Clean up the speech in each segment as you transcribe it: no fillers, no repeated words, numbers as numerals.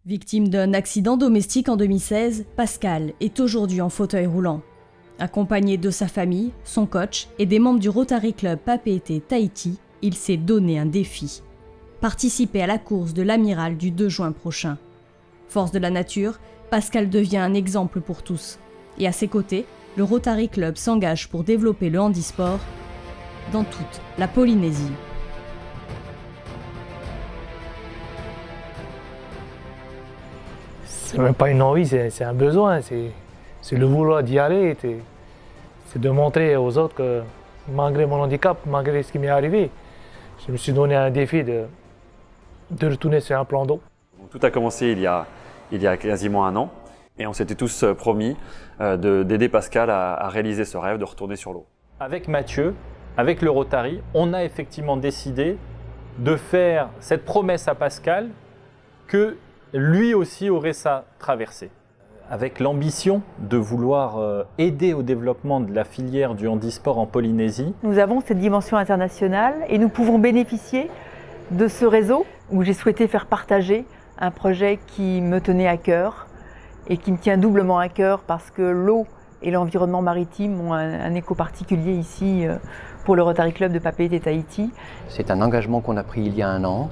Victime d'un accident domestique en 2016, Pascal est aujourd'hui en fauteuil roulant. Accompagné de sa famille, son coach et des membres du Rotary Club Papeete Tahiti, il s'est donné un défi. Participer à la course de l'Amiral du 2 juin prochain. Force de la nature, Pascal devient un exemple pour tous. Et à ses côtés, le Rotary Club s'engage pour développer le handisport dans toute la Polynésie. C'est même pas une envie, c'est un besoin, c'est le vouloir d'y aller, c'est de montrer aux autres que malgré mon handicap, malgré ce qui m'est arrivé, je me suis donné un défi de retourner sur un plan d'eau. Tout a commencé il y a quasiment un an et on s'était tous promis d'aider Pascal à réaliser ce rêve de retourner sur l'eau. Avec Mathieu, avec le Rotary, on a effectivement décidé de faire cette promesse à Pascal que lui aussi aurait sa traversée. Avec l'ambition de vouloir aider au développement de la filière du handisport en Polynésie. Nous avons cette dimension internationale et nous pouvons bénéficier de ce réseau où j'ai souhaité faire partager un projet qui me tenait à cœur et qui me tient doublement à cœur parce que l'eau et l'environnement maritime ont un écho particulier ici pour le Rotary Club de Papeete Tahiti. C'est un engagement qu'on a pris il y a un an.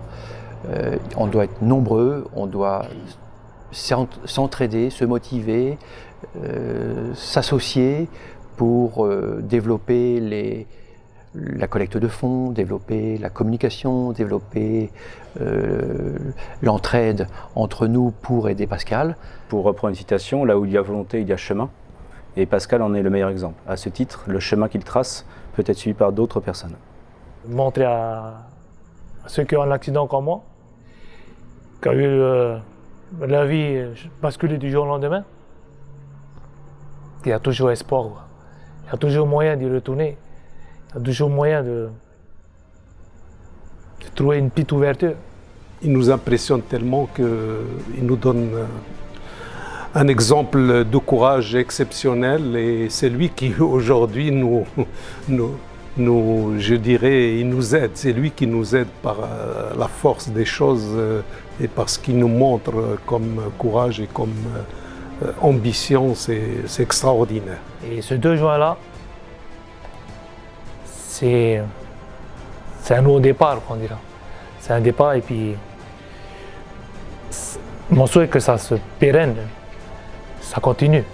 On doit être nombreux, on doit s'entraider, se motiver, s'associer pour développer la collecte de fonds, développer la communication, développer l'entraide entre nous pour aider Pascal. Pour reprendre une citation, là où il y a volonté, il y a chemin. Et Pascal en est le meilleur exemple. À ce titre, le chemin qu'il trace peut être suivi par d'autres personnes. Montrer à ceux qui ont un accident comme moi, qui ont eu la vie basculée du jour au lendemain, il y a toujours espoir. Il y a toujours moyen d'y retourner. Il y a toujours moyen de trouver une petite ouverture. Il nous impressionne tellement qu'il nous donne un exemple de courage exceptionnel et c'est lui qui aujourd'hui je dirais, il nous aide. C'est lui qui nous aide par la force des choses et par ce qu'il nous montre comme courage et comme ambition, c'est extraordinaire. Et ce 2 juin-là, c'est un nouveau départ, on dira. C'est un départ et puis mon souhait est que ça se pérenne, ça continue.